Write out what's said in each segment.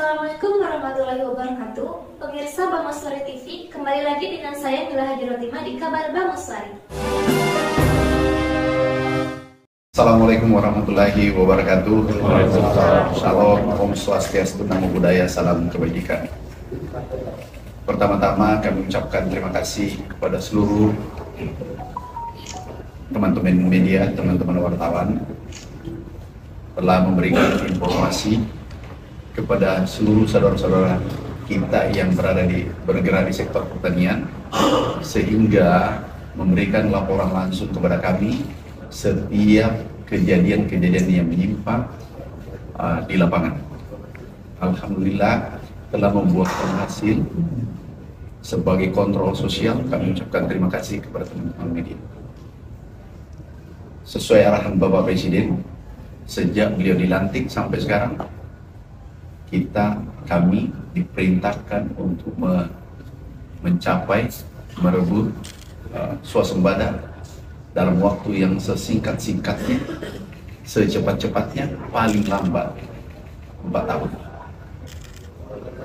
Assalamualaikum warahmatullahi wabarakatuh. Pemirsa Bangosari TV, kembali lagi dengan saya Mila Hajirotima di Kabar Bangosari. Assalamualaikum warahmatullahi wabarakatuh. Shalom, Om Swastiastu, Namo Buddhaya, salam kebajikan. Pertama-tama kami ucapkan terima kasih kepada seluruh teman-teman media, teman-teman wartawan telah memberikan informasi kepada seluruh saudara-saudara kita yang bergerak di sektor pertanian, sehingga memberikan laporan langsung kepada kami setiap kejadian-kejadian yang menyimpang di lapangan. Alhamdulillah telah membuahkan hasil. Sebagai kontrol sosial, kami ucapkan terima kasih kepada teman-teman media. Sesuai arahan Bapak Presiden, sejak beliau dilantik sampai sekarang, kami diperintahkan untuk mencapai, merebut swasembada dalam waktu yang sesingkat-singkatnya, secepat-cepatnya, paling lambat 4 tahun.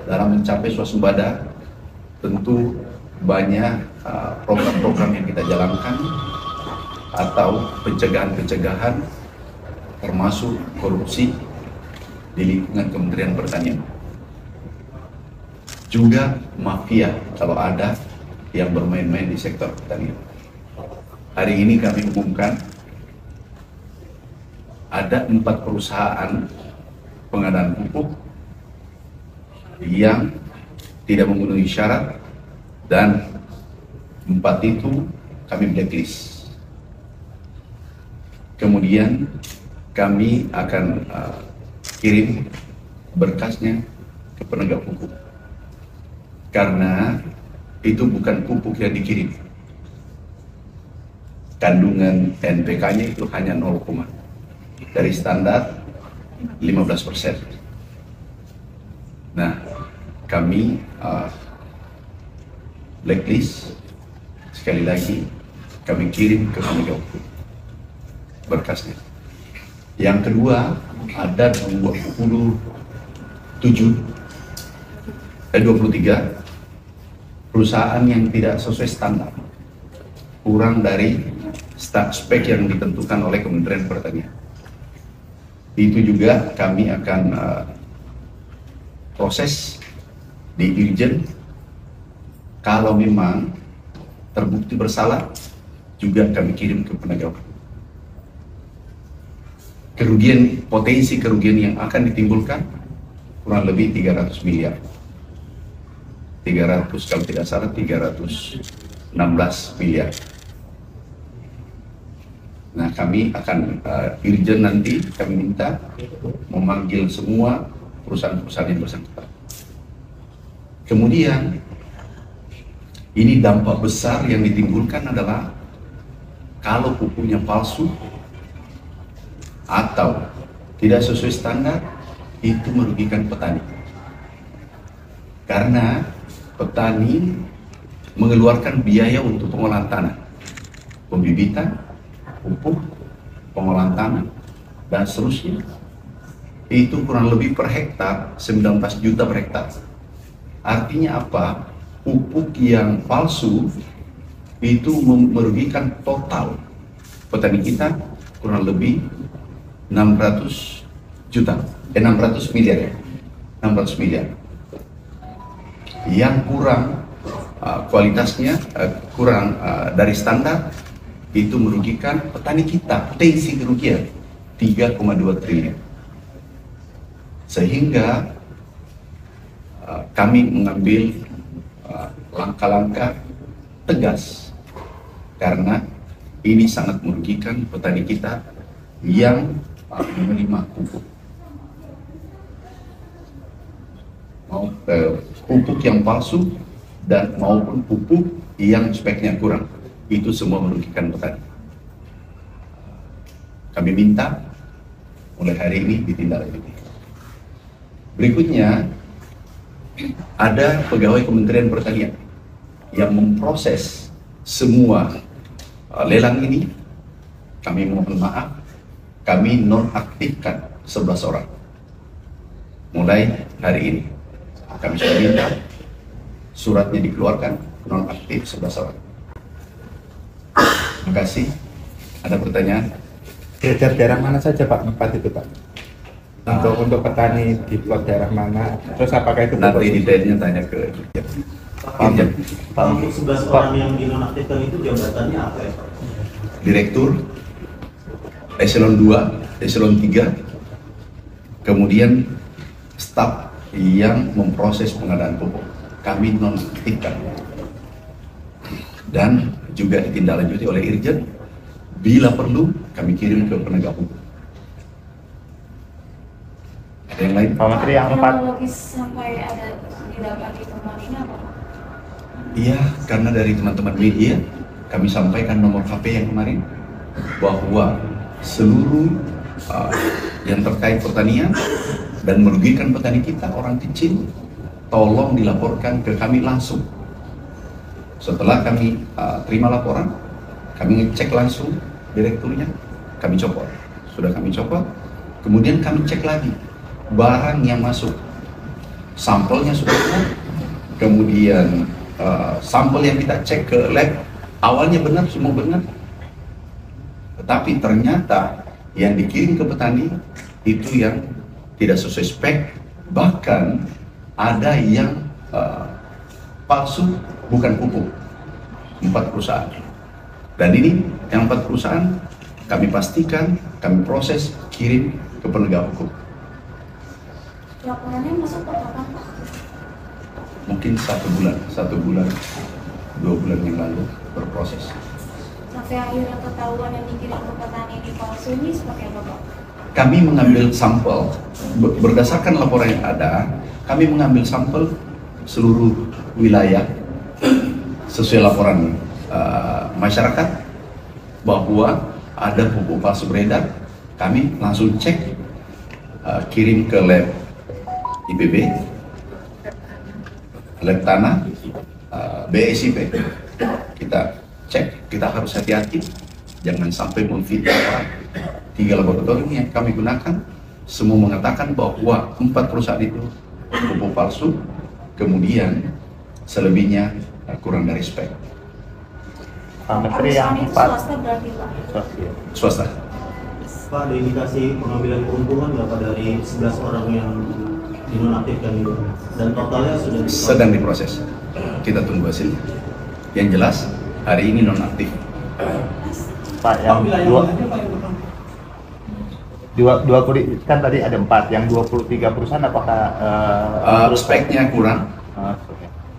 Dalam mencapai swasembada, tentu banyak program-program yang kita jalankan atau pencegahan-pencegahan, termasuk korupsi di lingkungan Kementerian Pertanian. Juga mafia kalau ada yang bermain-main di sektor pertanian. Hari ini kami umumkan ada 4 perusahaan pengadaan pupuk yang tidak memenuhi syarat, dan 4 itu kami blacklist. Kemudian kami akan kirim berkasnya ke penegak hukum, karena itu bukan pupuk yang dikirim. Kandungan NPK-nya itu hanya 0, dari standar 15%. Nah, kami blacklist. Sekali lagi kami kirim ke penegak hukum berkasnya. Yang kedua, ada 23 perusahaan yang tidak sesuai standar, kurang dari spek yang ditentukan oleh Kementerian Pertanian. Itu juga kami akan proses di Irjen. Kalau memang terbukti bersalah, juga kami kirim ke penegak hukum. Potensi kerugian yang akan ditimbulkan kurang lebih 300 miliar. 300, kalau tidak salah 316 miliar. Nah, kami akan Irjen nanti kami minta memanggil semua perusahaan-perusahaan yang bersangkutan. Kemudian ini dampak besar yang ditimbulkan adalah kalau pupuknya palsu atau tidak sesuai standar, itu merugikan petani. Karena petani mengeluarkan biaya untuk pengolahan tanah, pembibitan, pupuk, pengolahan tanah, dan seterusnya. Itu kurang lebih per hektar 19 juta per hektar. Artinya apa? Pupuk yang palsu itu merugikan total petani kita kurang lebih 600 miliar ya, 600 miliar. Yang kurang kualitasnya kurang dari standar, itu merugikan petani kita, potensi kerugian 3,2 triliun. Sehingga kami mengambil langkah-langkah tegas, karena ini sangat merugikan petani kita yang menerima pupuk. Pupuk yang palsu dan maupun pupuk yang speknya kurang, itu semua merugikan petani. Kami minta mulai hari ini ditindaklanjuti. Berikutnya, ada pegawai Kementerian Pertanian yang memproses semua lelang ini. Kami mohon maaf, kami nonaktifkan 11 orang. mulai hari ini. Kami sudah minta suratnya dikeluarkan, nonaktif 11 orang. Terima kasih. Ada pertanyaan? Beredar daerah mana saja Pak, 4 itu Pak? Untuk petani di plot daerah mana? Terus apakah itu Nanti detailnya tanya ke Dirjen. Pak, untuk 11 orang yang dinonaktifkan itu jabatannya apa ya Pak? Direktur, eselon 2, eselon 3, kemudian staf yang memproses pengadaan pupuk. Kami nonaktifkan dan juga ditindaklanjuti oleh Irjen. Bila perlu, kami kirim ke penegak hukum. Ada yang lain? Pak Menteri yang 4? Kronologis sampai ada didapat di temuan ini apa Pak? Iya, karena dari teman-teman media kami sampaikan nomor HP yang kemarin bahwa seluruh yang terkait pertanian dan merugikan petani kita, orang kecil, tolong dilaporkan ke kami langsung. Setelah kami terima laporan, kami ngecek langsung direkturnya, kami copot. Sudah kami copot, kemudian kami cek lagi barang yang masuk, sampelnya sudah benar, kemudian sampel yang kita cek ke lab awalnya benar, semua benar, tetapi ternyata yang dikirim ke petani itu yang tidak sesuai spek, bahkan ada yang palsu, bukan pupuk. 4 perusahaan, dan ini yang 4 perusahaan kami pastikan, kami proses, kirim ke penegak hukum. Laporannya masuk per kapan Pak? Mungkin 1 bulan, 2 bulan yang lalu berproses. Sampai akhirnya ketahuan yang dikirim ke petani ini palsu ini seperti apa Pak? Kami mengambil sampel, berdasarkan laporan yang ada, kami mengambil sampel seluruh wilayah sesuai laporan masyarakat bahwa ada pupuk palsu beredar. Kami langsung cek, kirim ke lab IPB, lab tanah, BSIP. Kita cek, kita harus hati-hati, jangan sampai memfitnah orang. 3 laboratorium yang kami gunakan semua mengatakan bahwa 4 perusahaan itu pupuk palsu, kemudian selebihnya kurang dari spek. Pak Menteri yang Perusahaan itu 4? swasta berarti Pak? Swasta. Pak, ada indikasi pengambilan keuntungan nggak Pak dari 11 orang yang dinonaktifkan itu? Dan totalnya sudah Sedang diproses. Kita tunggu hasilnya. Yang jelas hari ini nonaktif. Pak, yang 20 kan tadi ada 4, yang 23 perusahaan apakah Speknya kurang,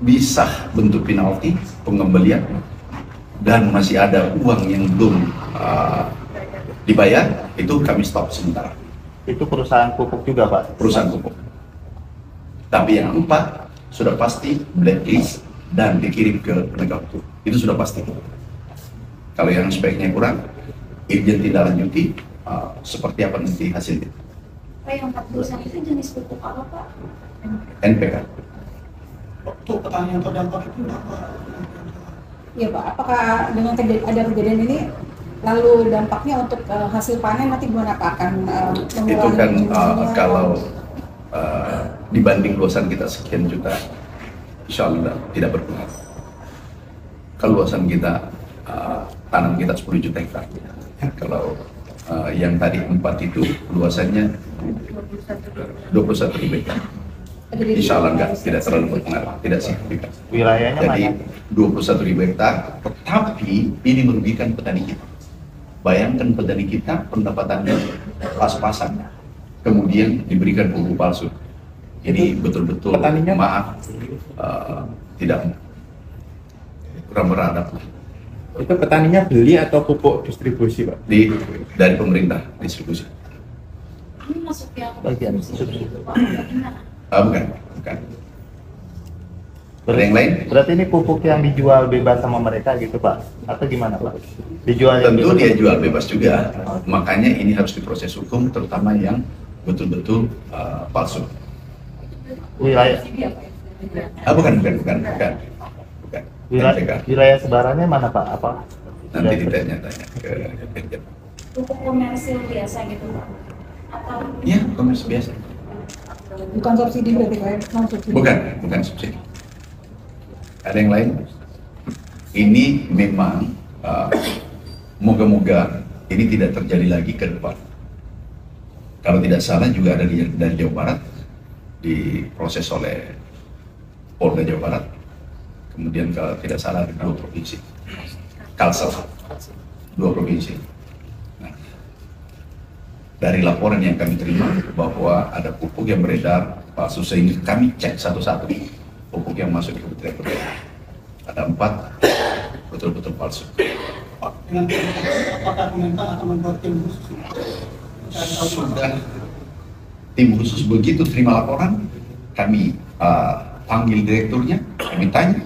bisa bentuk penalti, pengembalian, dan masih ada uang yang belum dibayar, itu kami stop sementara. itu perusahaan pupuk juga Pak? Perusahaan pupuk. Tapi yang 4 sudah pasti blacklist dan dikirim ke penegak hukum. Itu sudah pasti. Kalau yang speknya kurang, Irjen tidak lanjuti seperti apa nanti hasilnya. Pak, yang 4 perusahaan itu jenis pupuk apa Pak? NPK. Untuk petani yang terdampak itu apa? Iya Pak, apakah dengan ada kejadian ini lalu dampaknya untuk hasil panen nanti gimana Pak? Akan Itu kan mengurangi kalau dibanding luasan kita sekian juta, insya Allah tidak berpengaruh. Kalau luasan kita tanam kita 10 juta hektar. Kalau yang tadi 4 itu luasannya 21.000 hektar. Insya Allah tidak terlalu berpengaruh, tidak signifikan. Wilayahnya Jadi mana? 21.000 hektar, tetapi ini merugikan petani kita. Bayangkan petani kita pendapatannya pas-pasan, kemudian diberikan pupuk palsu. Jadi betul-betul petaninya? maaf, tidak kurang beradab. Itu petaninya beli atau pupuk distribusi Pak? Dari pemerintah distribusi. Ini masuk yang Bagian subsidi itu Pak? Bagaimana? Bukan. Ada yang lain? Berarti ini pupuk yang dijual bebas sama mereka gitu Pak? Atau gimana Pak? Dijual yang Tentu bebas? dia jual bebas juga. Makanya ini harus diproses hukum, terutama yang betul-betul palsu. Wilayah Bukan. wilayah sebarannya mana Pak? Apa? Nanti ditanya-tanya ke Irjen. Pupuk komersil biasa gitu Pak? Atau Iya, komersil biasa. Bukan subsidi berarti Pak, non subsidi. Bukan subsidi. Ada yang lain? Ini memang moga-moga ini tidak terjadi lagi ke depan. Kalau tidak salah juga ada dari Jawa Barat, diproses oleh Polda Jawa Barat. Kemudian kalau tidak salah ada 2 provinsi, Kalsel, 2 provinsi. Nah, dari laporan yang kami terima bahwa ada pupuk yang beredar palsu, sehingga kami cek satu-satu pupuk yang masuk di Kementerian Pertanian. Ada 4 betul-betul palsu. Pak, dengan apakah Kementan akan membuat tim khusus? Sudah tim khusus begitu terima laporan, kami panggil direkturnya, kami tanya,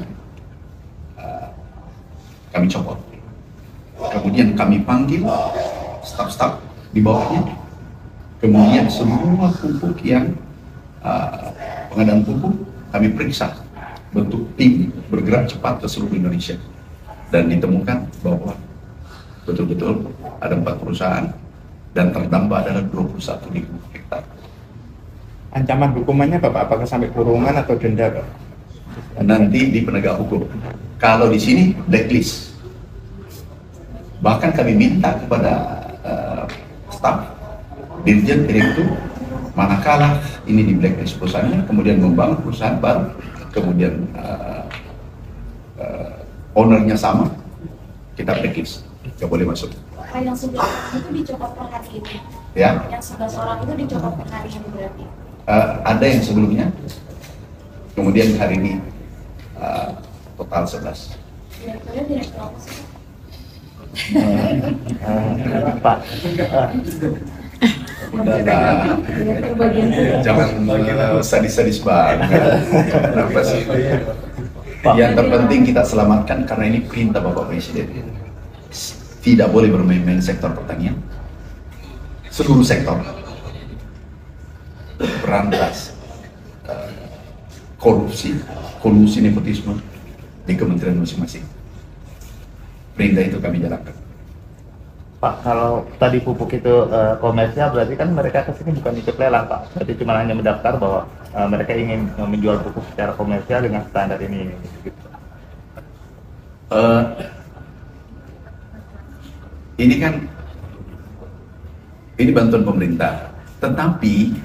kami copot. Kemudian kami panggil staf-staf di bawahnya. Kemudian semua pupuk yang pengadaan pupuk kami periksa, bentuk tim bergerak cepat ke seluruh Indonesia, dan ditemukan bahwa betul-betul ada 4 perusahaan dan terdampak adalah 21.000 hektar. Ancaman hukumannya Bapak, apakah sampai kurungan atau denda Pak? Nanti di penegak hukum. Kalau di sini blacklist. Bahkan kami minta kepada staf, dirjen, direktur, manakala ini di blacklist perusahaannya, kemudian membangun perusahaan baru, kemudian ownernya sama, kita blacklist, nggak boleh masuk. Yang 11 itu dicopot per hari ini. Ya, Yang 11 orang itu dicopot per hari ini berarti. ada yang sebelumnya, kemudian hari ini total 11. Direkturnya direktur apa sih? Pak, Udahlah, Direktur bagian jangan sadis-sadis banget. Kenapa sih? Yang terpenting kita selamatkan karena ini perintah Bapak Presiden. Tidak boleh bermain-main sektor pertanian. Seluruh sektor berantas korupsi, kolusi, nepotisme di kementerian masing-masing. Perintah itu kami jalankan. Pak, kalau tadi pupuk itu komersial, berarti kan mereka kesini bukan ikut lelang Pak, berarti cuma hanya mendaftar bahwa mereka ingin menjual pupuk secara komersial dengan standar ini gitu. Ini kan ini bantuan pemerintah, tetapi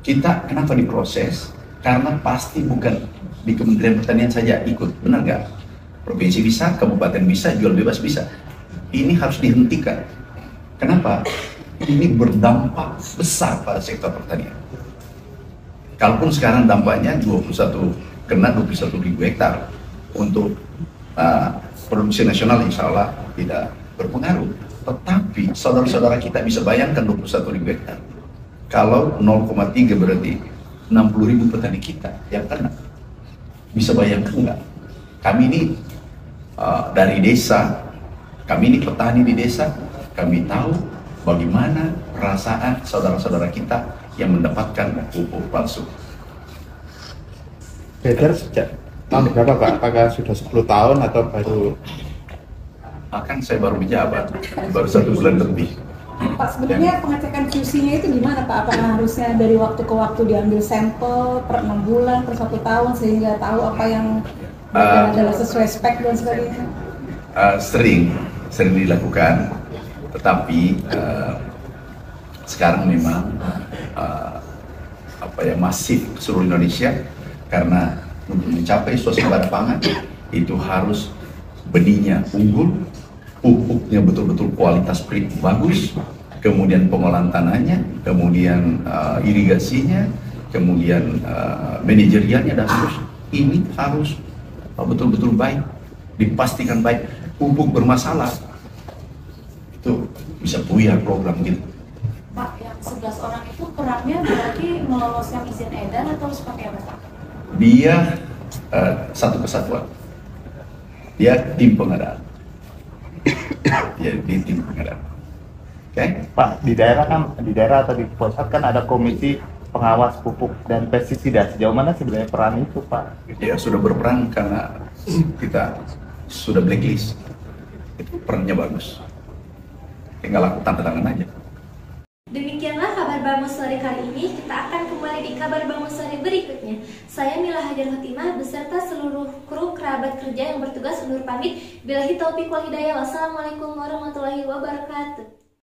kita kenapa diproses? Karena pasti bukan di Kementerian Pertanian saja ikut, benar nggak? Provinsi bisa, kabupaten bisa, jual bebas bisa. Ini harus dihentikan. Kenapa? Ini berdampak besar pada sektor pertanian. Kalaupun sekarang dampaknya 21.000 hektar untuk produksi nasional, insya Allah tidak berpengaruh. Tetapi saudara-saudara kita bisa bayangkan 21.000 hektar. Kalau 0,3 berarti 60.000 petani kita yang kena. Bisa bayangkan nggak? Kami ini dari desa, kami ini petani di desa, kami tahu bagaimana perasaan saudara-saudara kita yang mendapatkan pupuk palsu. beredar sejak tahun berapa Pak? Apakah sudah 10 tahun atau baru? Akan saya baru menjabat, baru 1 bulan lebih. Pak, sebenarnya pengecekan QC-nya itu gimana Pak? Apakah harusnya dari waktu ke waktu diambil sampel per 6 bulan, per 1 tahun, sehingga tahu apa yang adalah sesuai spek dan sebagainya? Sering dilakukan, tetapi sekarang memang masif ke seluruh Indonesia, karena untuk mencapai swasembada pangan itu harus benihnya unggul, pupuknya betul-betul kualitas bagus, kemudian pengolahan tanahnya, kemudian irigasinya, kemudian manajerialnya, dan terus ini harus betul-betul baik, dipastikan baik. Pupuk bermasalah itu bisa buyar program gitu. Pak, yang 11 orang itu perannya berarti meloloskan izin edar atau seperti apa Pak? Dia satu kesatuan, dia tim pengadaan. Dia tim pengadaan. Oke? Pak, di daerah atau di pusat kan ada komisi pengawas pupuk dan pestisida. Sejauh mana sebenarnya peran itu Pak? Ya sudah berperan karena kita sudah blacklist. Itu perannya bagus. Tinggal aku tanda tangan aja. Demikianlah kabar Bangun sore kali ini. Kita akan kembali di kabar Bangun sore berikutnya. Saya Mila Hajar Hotimah beserta seluruh kru kerabat kerja yang bertugas undur pamit. Billahi taufiq wal hidayah. Wassalamualaikum warahmatullahi wabarakatuh.